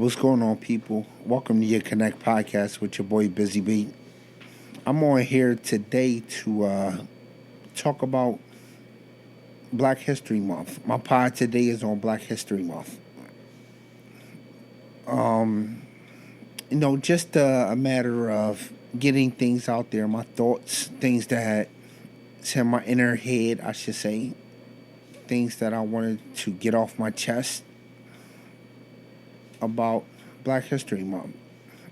What's going on, people? Welcome to your Connect podcast with your boy Busy Beat. I'm on here today to talk about Black History Month. My pod today is on Black History Month. Just a matter of getting things out there, my thoughts, things that it's in my inner head, I should say, things that I wanted to get off my chest about Black History Month.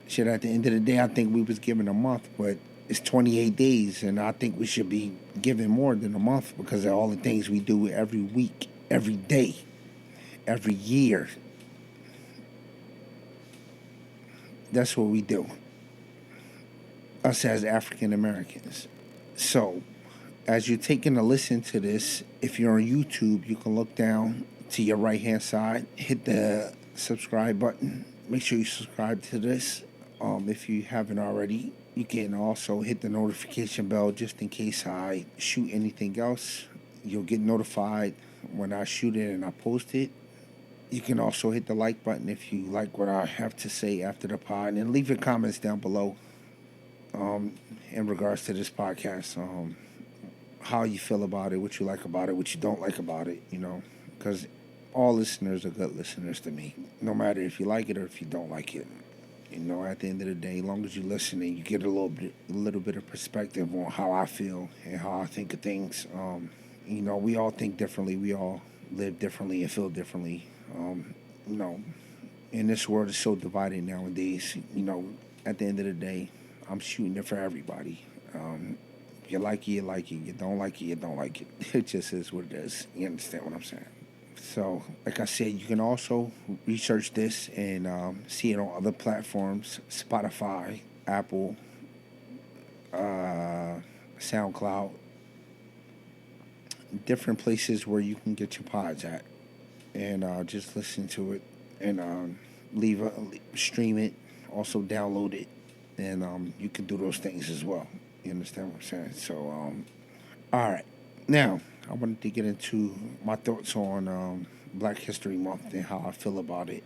Shit, at the end of the day, I think we was given a month, but it's 28 days, and I think we should be given more than a month because of all the things we do every week, every day, every year. That's what we do, us as African Americans. So, as you're taking a listen to this, if you're on YouTube, you can look down to your right-hand side, hit the subscribe button. Make sure you subscribe to this. If you haven't already, you can also hit the notification bell just in case I shoot anything else. You'll get notified when I shoot it and I post it. You can also hit the like button if you like what I have to say after the pod, and leave your comments down below in regards to this podcast. How you feel about it, what you like about it, what you don't like about it, because all listeners are good listeners to me, no matter if you like it or if you don't like it. At the end of the day, as long as you listen and you get a little bit of perspective on how I feel and how I think of things. We all think differently. We all live differently and feel differently. And this world is so divided nowadays. At the end of the day, I'm shooting it for everybody. If you like it, you like it. You don't like it, you don't like it. It just is what it is. You understand what I'm saying? So, like I said, you can also research this and see it on other platforms: Spotify, Apple, SoundCloud, different places where you can get your pods at, and just listen to it and stream it, also download it, and you can do those things as well. You understand what I'm saying? So, all right. Now, I wanted to get into my thoughts on Black History Month and how I feel about it.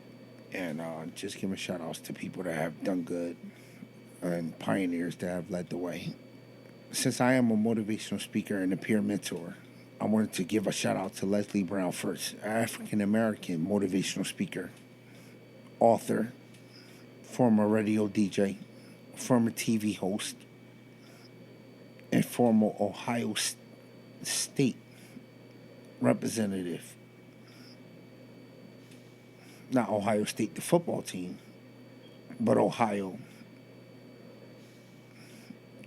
And just giving shout-outs to people that have done good and pioneers that have led the way. Since I am a motivational speaker and a peer mentor, I wanted to give a shout-out to Leslie Brown first, African-American motivational speaker, author, former radio DJ, former TV host, and former Ohio State representative. Not Ohio State, the football team, but Ohio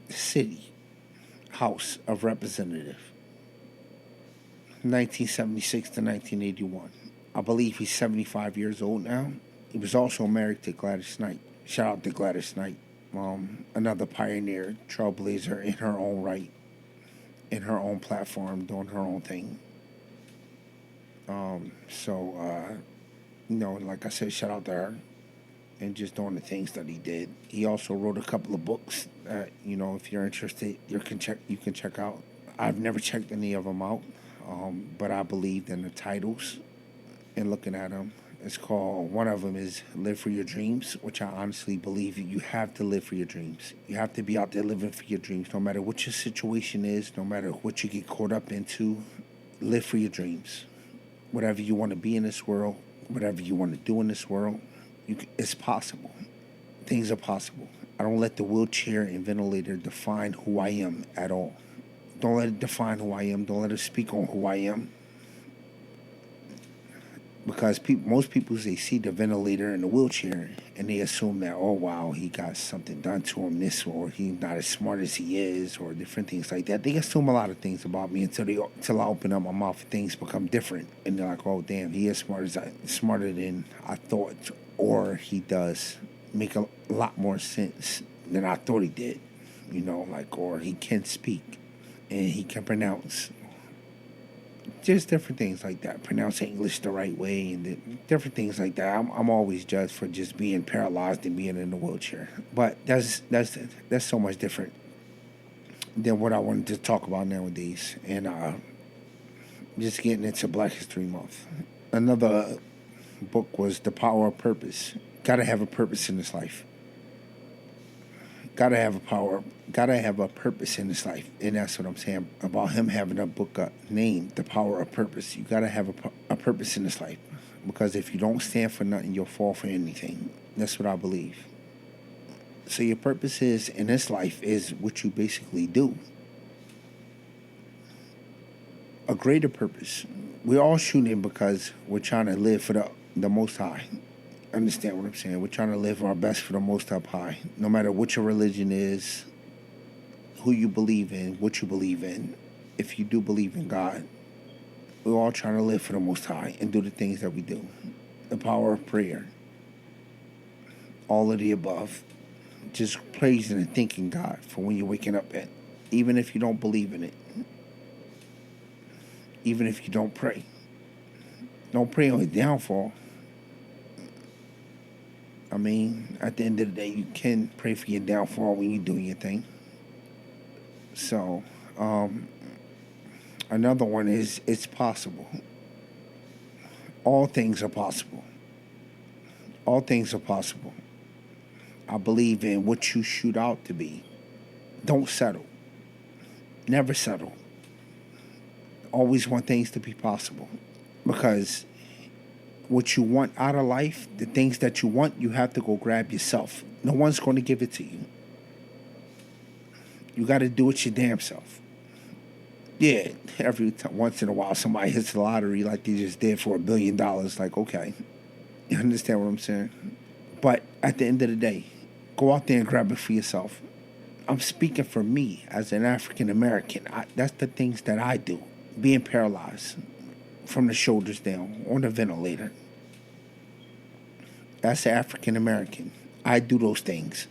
City House of Representative, 1976 to 1981. I believe he's 75 years old now. He was also married to Gladys Knight. Shout out to Gladys Knight. Another pioneer, trailblazer in her own right, in her own platform, doing her own thing. Like I said, shout out to her and just doing the things that he did. He also wrote a couple of books that, if you're interested, you can check out. I've never checked any of them out, but I believed in the titles and looking at them. It's called, one of them is Live for Your Dreams, which I honestly believe you have to live for your dreams. You have to be out there living for your dreams, no matter what your situation is, no matter what you get caught up into. Live for your dreams. Whatever you want to be in this world, whatever you want to do in this world, it's possible. Things are possible. I don't let the wheelchair and ventilator define who I am at all. Don't let it define who I am. Don't let it speak on who I am. Because most people, they see the ventilator and the wheelchair and they assume that, oh, wow, he got something done to him, or he's not as smart as he is, or different things like that. They assume a lot of things about me until I open up my mouth and things become different. And they're like, oh, damn, he is smarter than I thought, or he does make a lot more sense than I thought he did, or he can speak and he can pronounce. Just different things like that. Pronounce English the right way and different things like that. I'm always judged for just being paralyzed and being in a wheelchair. But that's so much different than what I wanted to talk about nowadays. And just getting into Black History Month. Another book was The Power of Purpose Gotta have a purpose in this life. Gotta have a power. Gotta have a purpose in this life. And that's what I'm saying about him having a book named The Power of Purpose. You gotta have a purpose in this life. Because if you don't stand for nothing, you'll fall for anything. That's what I believe. So your purpose is in this life is what you basically do. A greater purpose. We're all shooting because we're trying to live for the Most High. Understand what I'm saying? We're trying to live our best for the Most Up High. No matter what your religion is, who you believe in, what you believe in. If you do believe in God, we're all trying to live for the Most High and do the things that we do. The power of prayer. All of the above. Just praising and thanking God for when you're waking up at. Even if you don't believe in it. Even if you don't pray. Don't pray on your downfall. I mean, at the end of the day, you can pray for your downfall when you're doing your thing. So, another one is, it's possible. All things are possible. All things are possible. I believe in what you shoot out to be. Don't settle. Never settle. Always want things to be possible. Because what you want out of life, the things that you want, you have to go grab yourself. No one's going to give it to you. You got to do it your damn self. Yeah, once in a while somebody hits the lottery like they just did for $1 billion. Like, okay. You understand what I'm saying? But at the end of the day, go out there and grab it for yourself. I'm speaking for me as an African American. That's the things that I do. Being paralyzed from the shoulders down on the ventilator. That's African American. I do those things.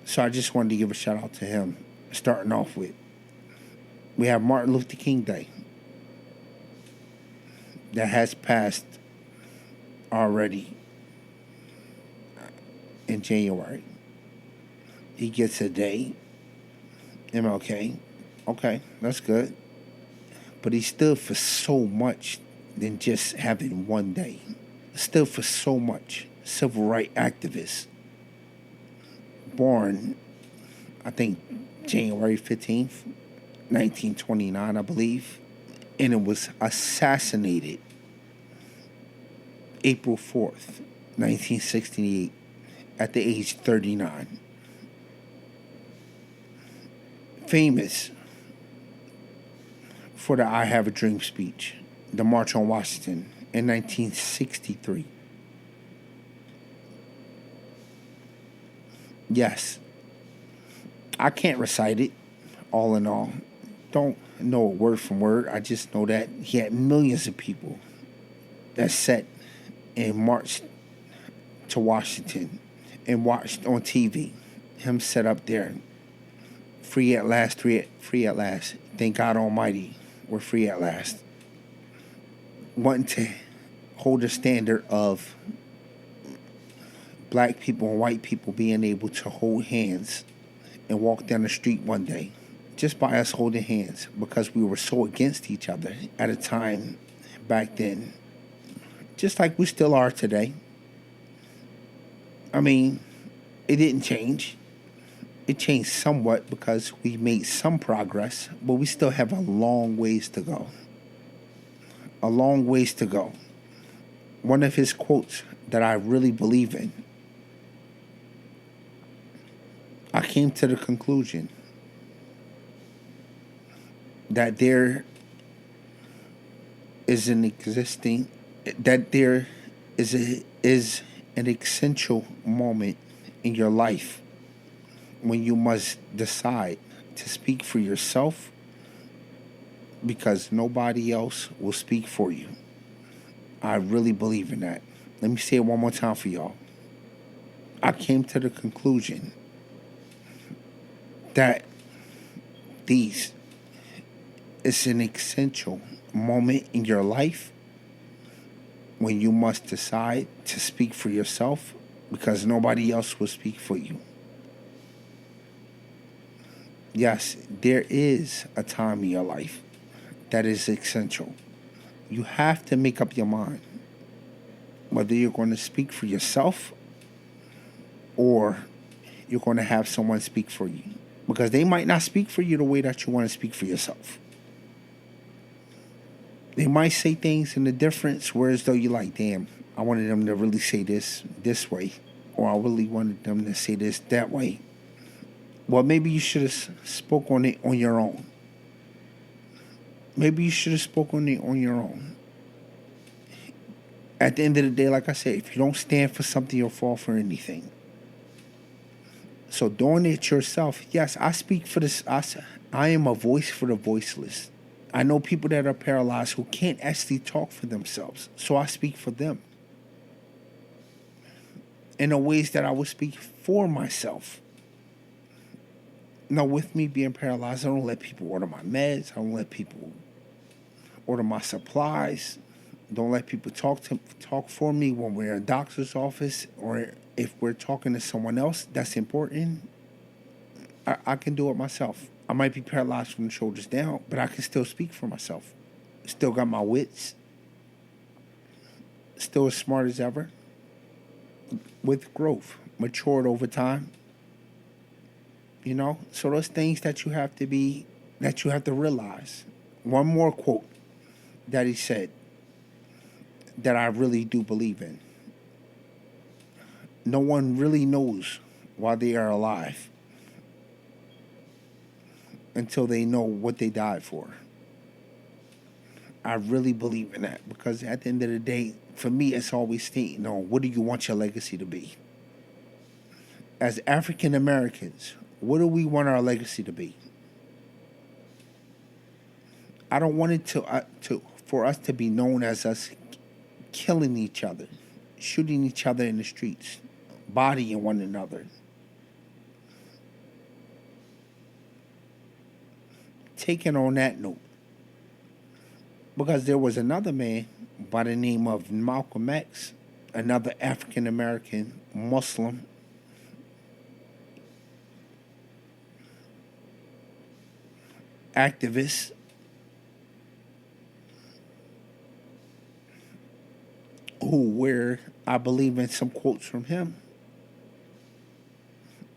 So I just wanted to give a shout out to him. Starting off with, we have Martin Luther King Day. That has passed already in January. He gets a day. MLK. Okay, that's good. But he stood for so much than just having one day. Stood for so much. Civil rights activist. Born, I think, January 15th, 1929, I believe. And it was assassinated April 4th, 1968, at the age 39. Famous for the I Have a Dream speech, the March on Washington in 1963. Yes, I can't recite it all in all. Don't know it word from word. I just know that he had millions of people that sat and marched to Washington and watched on TV him set up there. Free at last, free at last. Thank God Almighty, we're free at last. Wanting to hold a standard of black people and white people being able to hold hands and walk down the street one day. Just by us holding hands, because we were so against each other at a time back then. Just like we still are today. I mean, it didn't change. It changed somewhat because we made some progress, but we still have a long ways to go. A long ways to go. One of his quotes that I really believe in, I came to the conclusion that there is an essential moment in your life when you must decide to speak for yourself, because nobody else will speak for you. I really believe in that. Let me say it one more time for y'all. I came to the conclusion that it's an essential moment in your life when you must decide to speak for yourself, because nobody else will speak for you. Yes, there is a time in your life that is essential. You have to make up your mind. whether you're going to speak for yourself or you're going to have someone speak for you. Because they might not speak for you the way that you want to speak for yourself. They might say things in a difference, whereas though you're like, damn, I wanted them to really say this way. Or I really wanted them to say this that way. Well, maybe you should have spoke on it on your own. Maybe you should have spoke on it on your own. At the end of the day, like I said, if you don't stand for something, you'll fall for anything. So doing it yourself, yes, I speak for this. I am a voice for the voiceless. I know people that are paralyzed who can't actually talk for themselves. So I speak for them. In the ways that I would speak for myself. Now, with me being paralyzed, I don't let people order my meds. I don't let people order my supplies. Don't let people talk for me when we're in a doctor's office, or if we're talking to someone else that's important. I can do it myself. I might be paralyzed from the shoulders down, but I can still speak for myself. Still got my wits. Still as smart as ever. With growth, matured over time. You know, so those things that you have to realize. One more quote that he said that I really do believe in. No one really knows why they are alive until they know what they died for. I really believe in that, because at the end of the day, for me, it's always stating, what do you want your legacy to be? As African Americans, what do we want our legacy to be? I don't want it for us to be known as us killing each other, shooting each other in the streets, bodying one another. Taking on that note, because there was another man by the name of Malcolm X, another African American Muslim, activist, where I believe in some quotes from him.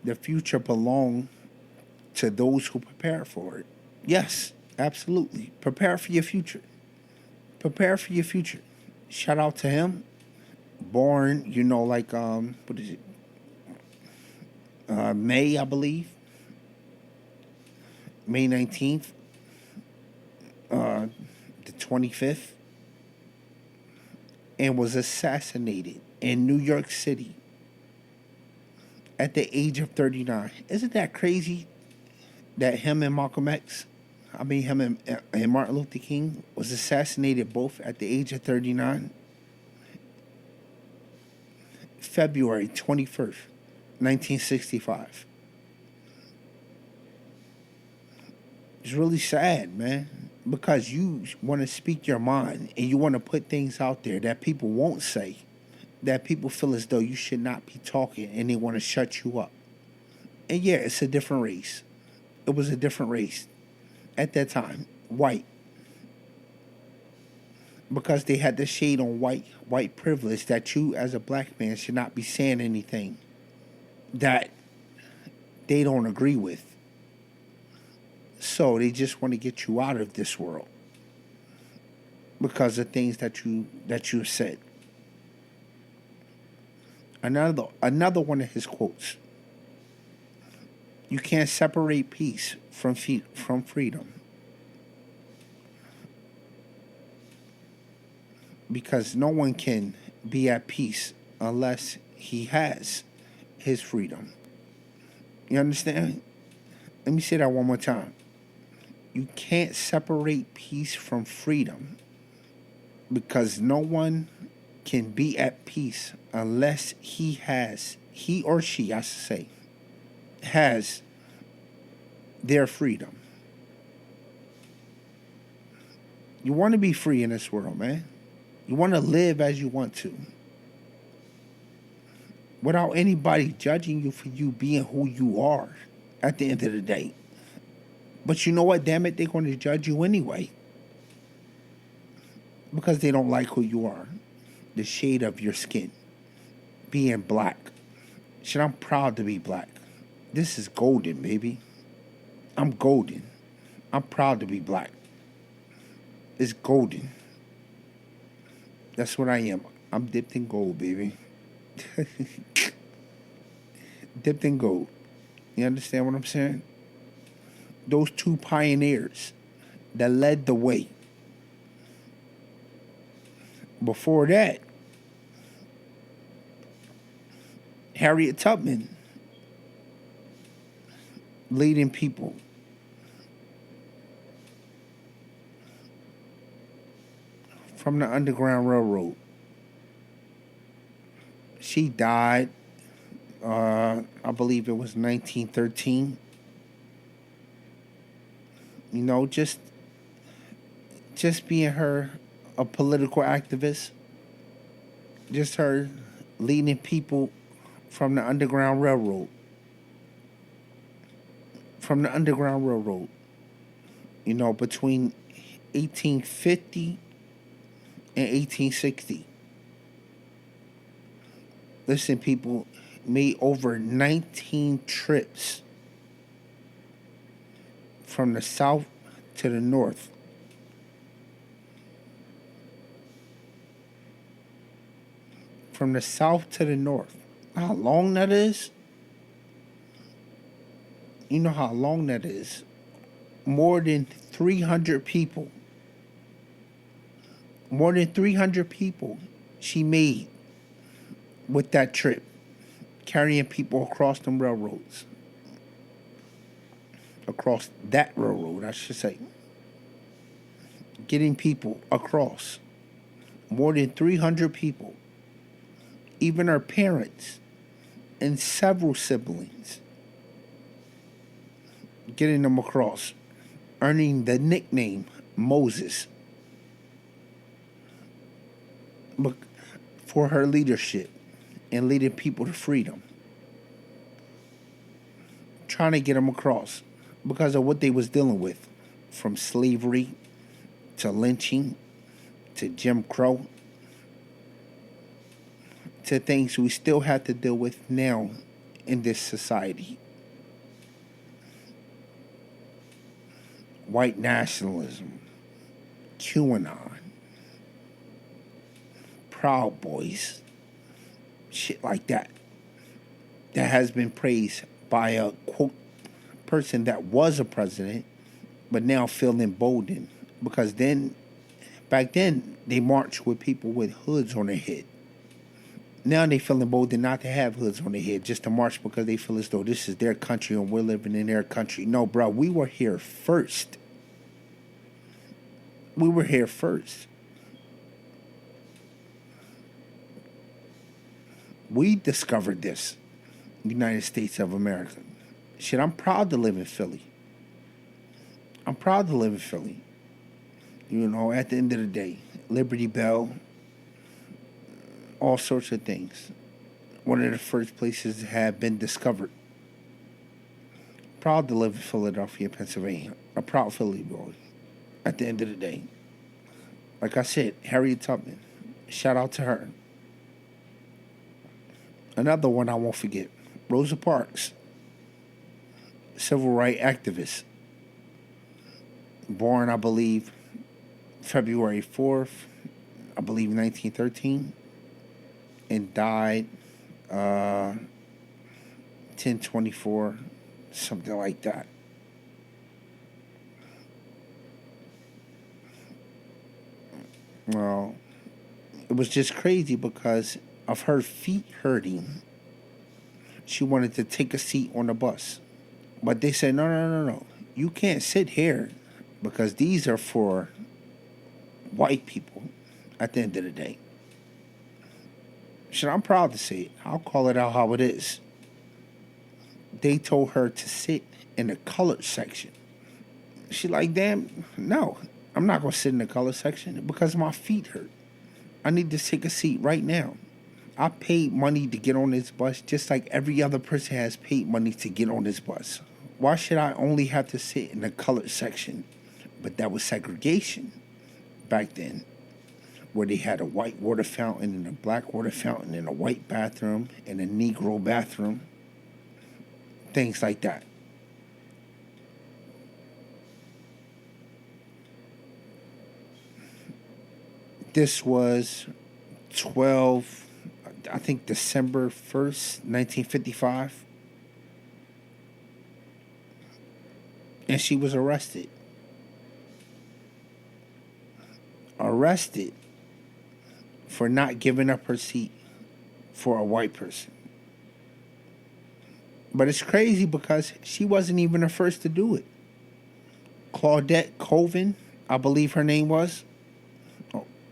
The future belongs to those who prepare for it. Yes, absolutely. Prepare for your future. Prepare for your future. Shout out to him. Born, what is it? May, I believe. May 19th. The 25th. And was assassinated in New York City at the age of 39. Isn't that crazy that him and him and Martin Luther King was assassinated both at the age of 39? February 21st, 1965. It's really sad, man, because you want to speak your mind and you want to put things out there that people won't say, that people feel as though you should not be talking, and they want to shut you up. And yeah, it's a different race. It was a different race at that time, white, because they had the shade on white privilege that you as a black man should not be saying anything that they don't agree with. So they just want to get you out of this world because of things that you said. Another one of his quotes. You can't separate peace from freedom. Because no one can be at peace unless he has his freedom. You understand? Let me say that one more time. You can't separate peace from freedom, because no one can be at peace unless he or she, I should say, has their freedom. You want to be free in this world, man. You want to live as you want to, without anybody judging you for you being who you are at the end of the day. But you know what? Damn it, they're going to judge you anyway, because they don't like who you are. the shade of your skin, being black. Shit, I'm proud to be black. This is golden, baby. I'm golden. I'm proud to be black. It's golden. That's what I am. I'm dipped in gold, baby. Dipped in gold. You understand what I'm saying? Those two pioneers that led the way. Before that, Harriet Tubman leading people. From the Underground Railroad. She died, I believe it was 1913. You know, just being her a political activist. Just her leading people from the Underground Railroad. From the Underground Railroad. You know, between 1850 and 1860. Listen, people, made over 19 trips from the south to the north. From the south to the north. How long that is? You know how long that is? More than 300 people. More than 300 people she made with that trip, carrying people across them railroads. Across that railroad, I should say. Getting people across. More than 300 people. Even her parents and several siblings. Getting them across. Earning the nickname Moses. For her leadership and leading people to freedom. Trying to get them across because of what they was dealing with. From slavery to lynching to Jim Crow to things we still have to deal with now in this society. White nationalism, QAnon, Proud Boys, shit like that. That has been praised by a quote person that was a president, but now feel emboldened because back then they marched with people with hoods on their head. Now they feel emboldened not to have hoods on their head, just to march because they feel as though this is their country and we're living in their country. No, bro, we were here first. We were here first. We discovered this, United States of America. Shit, I'm proud to live in Philly. I'm proud to live in Philly. You know, at the end of the day, Liberty Bell, all sorts of things. One of the first places that have been discovered. Proud to live in Philadelphia, Pennsylvania. A proud Philly boy. At the end of the day. Like I said, Harriet Tubman. Shout out to her. Another one I won't forget. Rosa Parks. Civil rights activist. Born, I believe, February 4th, I believe 1913. And died 10/24, something like that. Well, it was just crazy because of her feet hurting. She wanted to take a seat on the bus. But they said, no. You can't sit here because these are for white people at the end of the day. Shit, I'm proud to say it. I'll call it out how it is. They told her to sit in the colored section. She like, damn, no. I'm not going to sit in the colored section because my feet hurt. I need to take a seat right now. I paid money to get on this bus just like every other person has paid money to get on this bus. Why should I only have to sit in the colored section? But that was segregation back then. where they had a white water fountain and a black water fountain and a white bathroom and a Negro bathroom. Things like that. This was 12, I think December 1st, 1955. And she was arrested. Arrested for not giving up her seat for a white person. But it's crazy because she wasn't even the first to do it. Claudette Colvin, I believe her name was.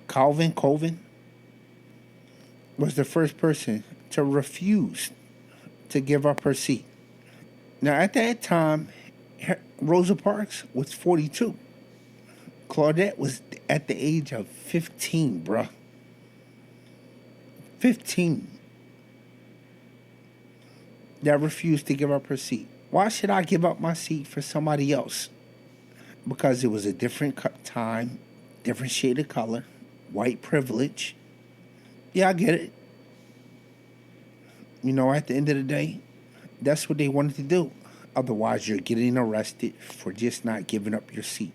Colvin was the first person to refuse to give up her seat. Now, at that time, Rosa Parks was 42. Claudette was at the age of 15, bruh. 15. That refused to give up her seat. Why should I give up my seat for somebody else? Because it was a different time, different shade of color, white privilege. Yeah, I get it. You know, at the end of the day, that's what they wanted to do. Otherwise, you're getting arrested for just not giving up your seat.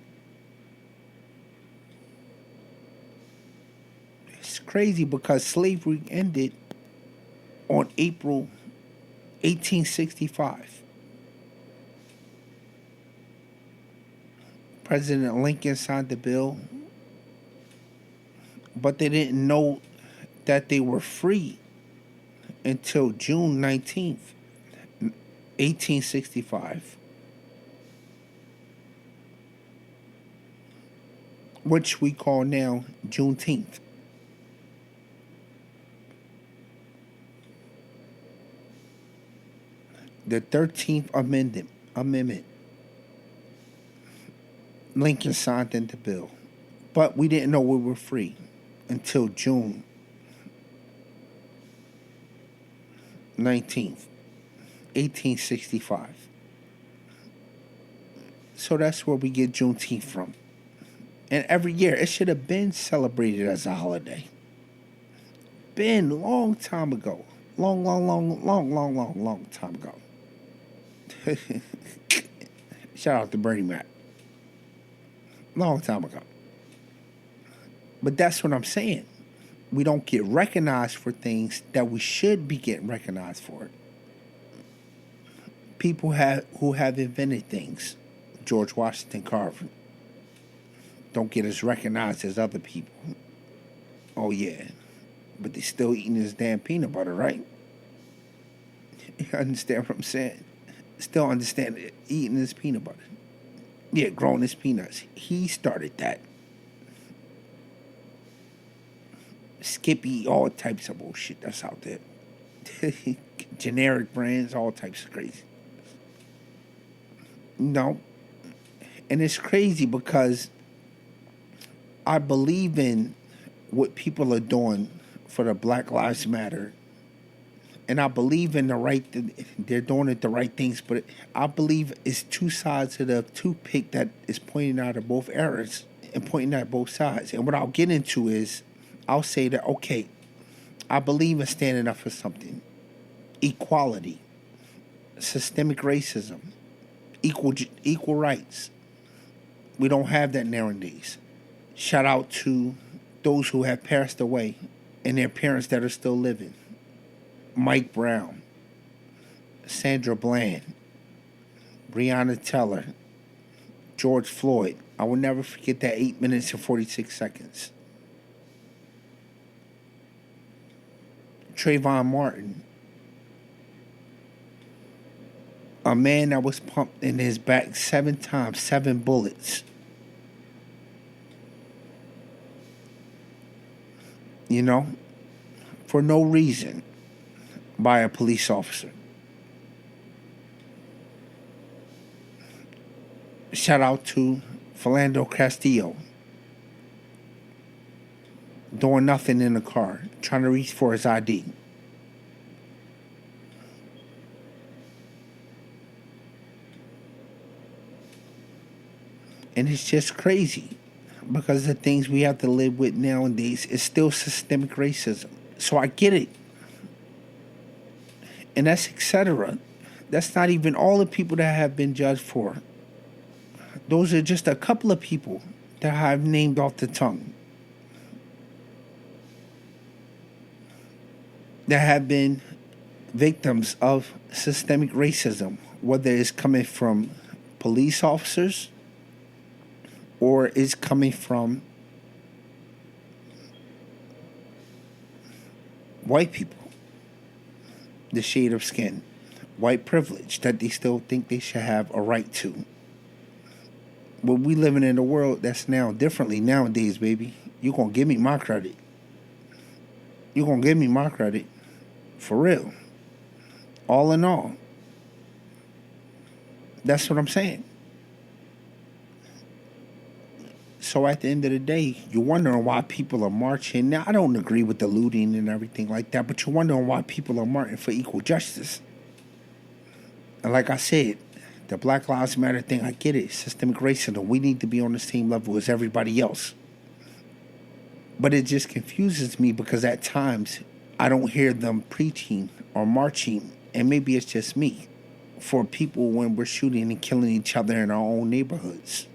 It's crazy because slavery ended on April 1865. President Lincoln signed the bill, but they didn't know that they were free until June 19th, 1865, which we call now Juneteenth. The 13th Amendment. Lincoln signed into bill. But we didn't know we were free until June 19th, 1865. So that's where we get Juneteenth from. And every year, it should have been celebrated as a holiday. Been a long time ago. Long time ago. Shout out to Bernie Mac. Long time ago. But that's what I'm saying. We don't get recognized for things that we should be getting recognized for. People who have invented things. George Washington Carver. Don't get as recognized as other people. Oh yeah. But they still eating this damn peanut butter, right? You understand what I'm saying? Still understand it, eating this peanut butter. Yeah, growing his peanuts. He started that. Skippy, all types of bullshit that's out there. Generic brands, all types of crazy. No. And it's crazy because I believe in what people are doing for the Black Lives Matter. And I believe in they're doing it the right things, but I believe it's two sides of the toothpick that is pointing out of both eras and pointing at both sides. And what I'll get into is, I'll say that, okay, I believe in standing up for something. Equality, systemic racism, equal rights. We don't have that nowadays. Shout out to those who have passed away and their parents that are still living. Mike Brown, Sandra Bland, Breonna Taylor, George Floyd. I will never forget that 8 minutes and 46 seconds. Trayvon Martin, a man that was pumped in his back 7 times, 7 bullets. You know, for no reason, by a police officer. Shout out to Philando Castillo, doing nothing in the car, trying to reach for his ID. And it's just crazy because the things we have to live with nowadays is still systemic racism. So I get it. And that's etc. That's not even all the people that have been judged for. Those are just a couple of people that I've named off the tongue that have been victims of systemic racism, whether it's coming from police officers or it's coming from white people, the shade of skin, white privilege that they still think they should have a right to. But we living in a world that's now differently nowadays, baby. You gonna give me my credit. You gonna give me my credit. For real. All in all. That's what I'm saying. So at the end of the day, you're wondering why people are marching. Now, I don't agree with the looting and everything like that, but you're wondering why people are marching for equal justice. And like I said, the Black Lives Matter thing, I get it. Systemic racism. We need to be on the same level as everybody else. But it just confuses me because at times I don't hear them preaching or marching, and maybe it's just me, for people when we're shooting and killing each other in our own neighborhoods.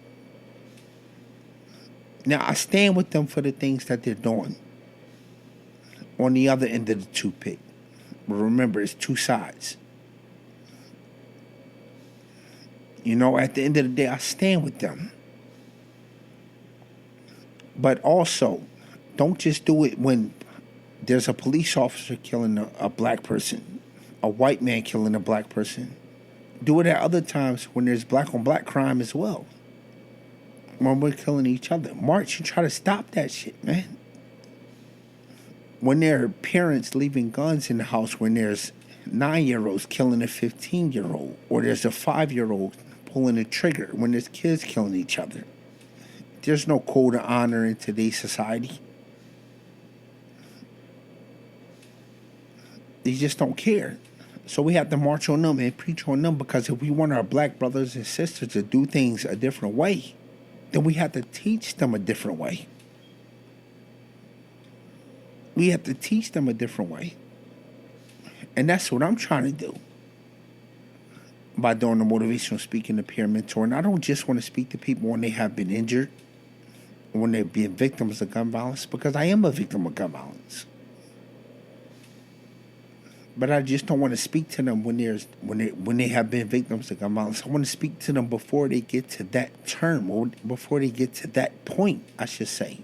Now, I stand with them for the things that they're doing on the other end of the toothpick. But remember, it's two sides. You know, at the end of the day, I stand with them. But also, don't just do it when there's a police officer killing a black person, a white man killing a black person. Do it at other times when there's black on black crime as well. When we're killing each other. March and try to stop that shit, man. When there are parents leaving guns in the house, when there's 9-year-olds killing a 15-year-old, or there's a 5-year-old pulling a trigger, when there's kids killing each other. There's no code of honor in today's society. They just don't care. So we have to march on them and preach on them, because if we want our black brothers and sisters to do things a different way, then we have to teach them a different way. We have to teach them a different way. And that's what I'm trying to do by doing the motivational speaking, the peer mentor. And I don't just want to speak to people when they have been injured, when they're being victims of gun violence, because I am a victim of gun violence. But I just don't want to speak to them when they have been victims of gun violence. I want to speak to them before they get to that term, or before they get to that point, I should say.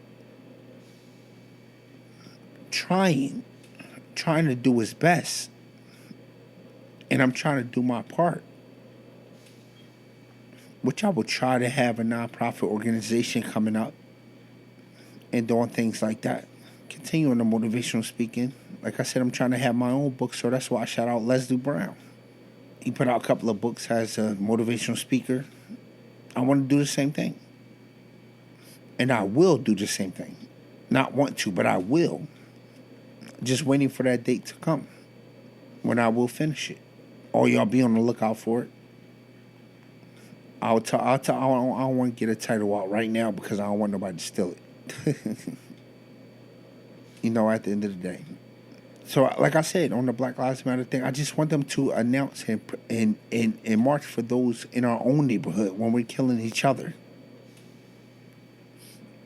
Trying to do his best. And I'm trying to do my part. Which I will try to have a nonprofit organization coming up and doing things like that. Continuing the motivational speaking. Like I said, I'm trying to have my own book, so that's why I shout out Leslie Brown. He put out a couple of books as a motivational speaker. I want to do the same thing. And I will do the same thing. Not want to, but I will. Just waiting for that date to come when I will finish it. Or y'all be on the lookout for it. I don't want to get a title out right now because I don't want nobody to steal it. You know, at the end of the day. So, like I said, on the Black Lives Matter thing, I just want them to announce and march for those in our own neighborhood when we're killing each other.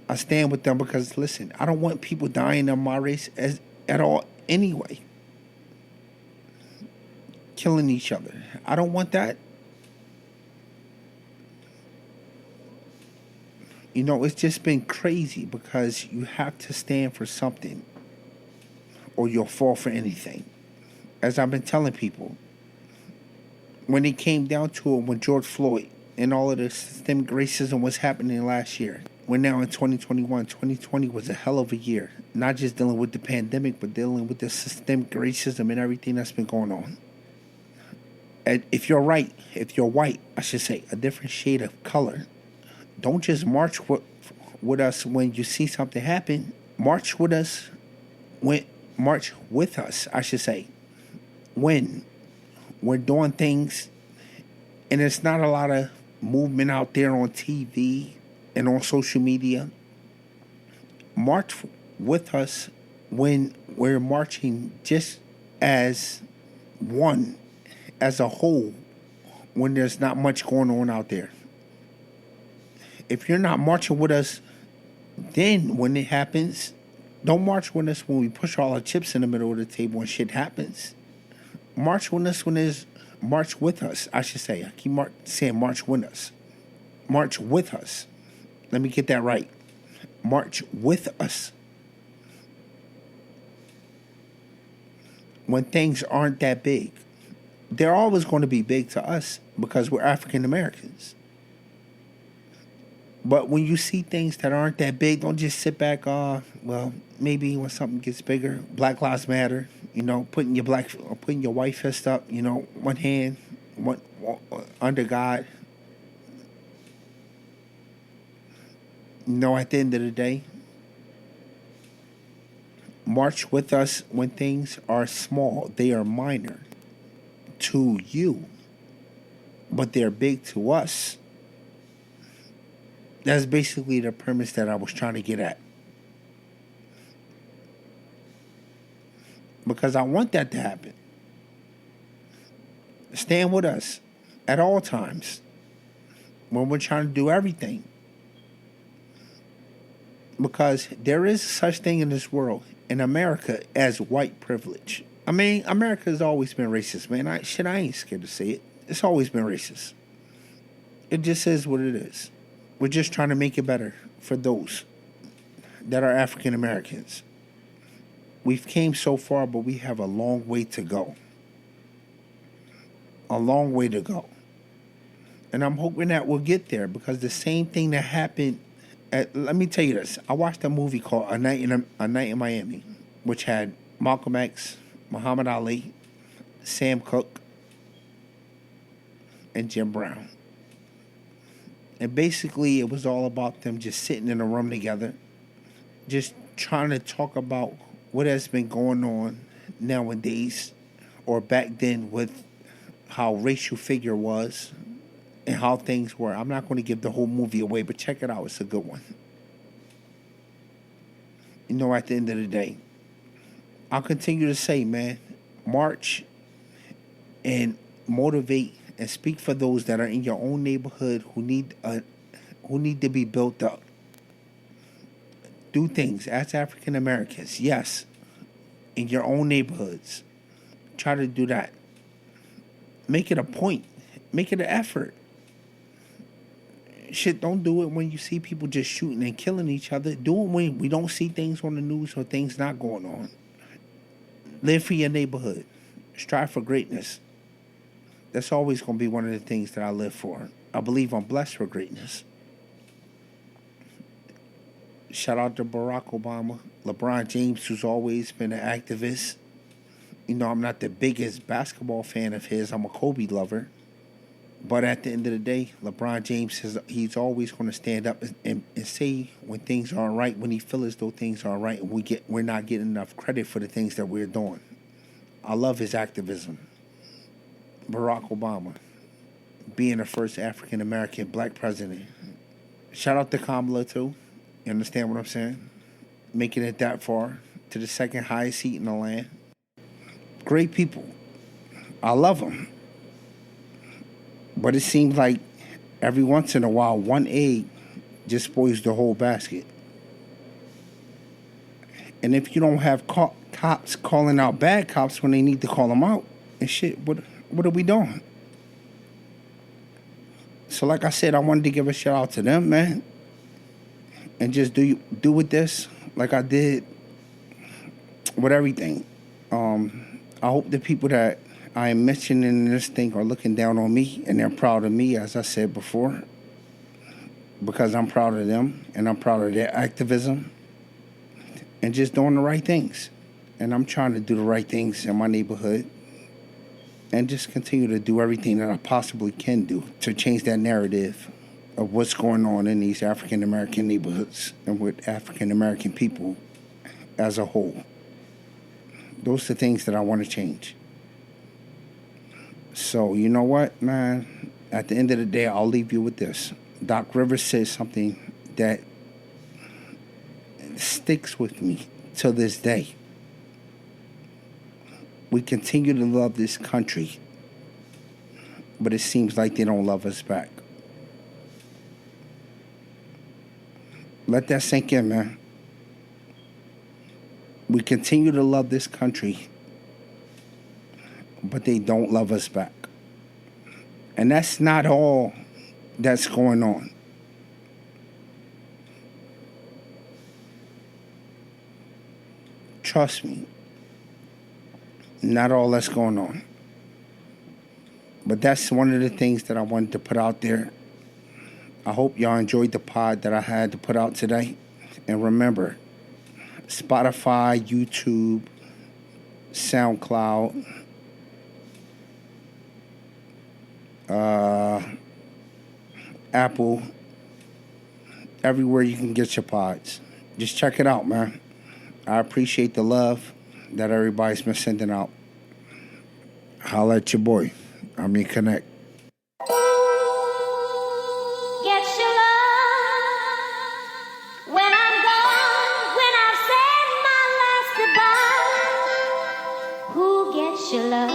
I stand with them because, listen, I don't want people dying of my race at all anyway. Killing each other. I don't want that. You know, it's just been crazy because you have to stand for something or you'll fall for anything. As I've been telling people, when it came down to it, when George Floyd and all of the systemic racism was happening last year, we're now in 2021. 2020 was a hell of a year. Not just dealing with the pandemic, but dealing with the systemic racism and everything that's been going on. And if you're white, I should say, a different shade of color, don't just march with us when you see something happen. March with us when we're doing things and there's not a lot of movement out there on TV and on social media March with us when we're marching just as one, as a whole, when there's not much going on out there. If you're not marching with us, then when it happens, don't march with us when we push all our chips in the middle of the table and shit happens. March with us when there's march with us. I should say. I keep saying march with us. March with us. Let me get that right. March with us. When things aren't that big. They're always going to be big to us because we're African Americans. But when you see things that aren't that big, don't just sit back, well, maybe when something gets bigger, Black Lives Matter, putting your white fist up, one hand, one under God. At the end of the day, march with us when things are small. They are minor to you, but they're big to us. That's basically the premise that I was trying to get at. Because I want that to happen. Stand with us at all times when we're trying to do everything. Because there is such thing in this world, in America, as white privilege. I mean, America has always been racist, man. I ain't scared to say it. It's always been racist. It just is what it is. We're just trying to make it better for those that are African Americans. We've came so far, but we have a long way to go. A long way to go. And I'm hoping that we'll get there because the same thing that happened let me tell you this. I watched a movie called A Night in Miami, which had Malcolm X, Muhammad Ali, Sam Cooke, and Jim Brown. And basically, it was all about them just sitting in a room together, just trying to talk about what has been going on nowadays or back then with how racial figure was and how things were. I'm not going to give the whole movie away, but check it out. It's a good one. At the end of the day, I'll continue to say, man, march and motivate and speak for those that are in your own neighborhood who need to be built up. Do things as African Americans, yes, in your own neighborhoods. Try to do that. Make it a point. Make it an effort. Shit, don't do it when you see people just shooting and killing each other. Do it when we don't see things on the news or things not going on. Live for your neighborhood. Strive for greatness. That's always going to be one of the things that I live for. I believe I'm blessed for greatness. Shout out to Barack Obama. LeBron James, who's always been an activist. I'm not the biggest basketball fan of his. I'm a Kobe lover. But at the end of the day, LeBron James he's always going to stand up and say when things aren't right, when he feels as though things aren't right, and we're not getting enough credit for the things that we're doing. I love his activism. Barack Obama, being the first African American black president. Shout out to Kamala too. You understand what I'm saying? Making it that far to the second highest seat in the land. Great people. I love them. But it seems like every once in a while, one egg just spoils the whole basket. And if you don't have cops calling out bad cops when they need to call them out, and shit, what are we doing? So like I said, I wanted to give a shout out to them, man. And just do with this like I did with everything. I hope the people that I am mentioning this thing are looking down on me and they're proud of me, as I said before, because I'm proud of them and I'm proud of their activism and just doing the right things. And I'm trying to do the right things in my neighborhood and just continue to do everything that I possibly can do to change that narrative of what's going on in these African American neighborhoods and with African American people as a whole. Those are the things that I want to change. So, you know what, man? At the end of the day, I'll leave you with this. Doc Rivers said something that sticks with me till this day. We continue to love this country, but it seems like they don't love us back. Let that sink in, man. We continue to love this country, but they don't love us back. And that's not all that's going on. Trust me, not all that's going on. But that's one of the things that I wanted to put out there. I hope y'all enjoyed the pod that I had to put out today. And remember, Spotify, YouTube, SoundCloud, Apple, everywhere you can get your pods. Just check it out, man. I appreciate the love that everybody's been sending out. Holla at your boy. I'm in Connect. Your love,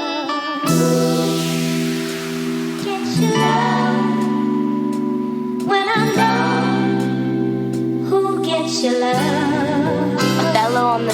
get your love. When I'm gone, who gets your love? Othello on the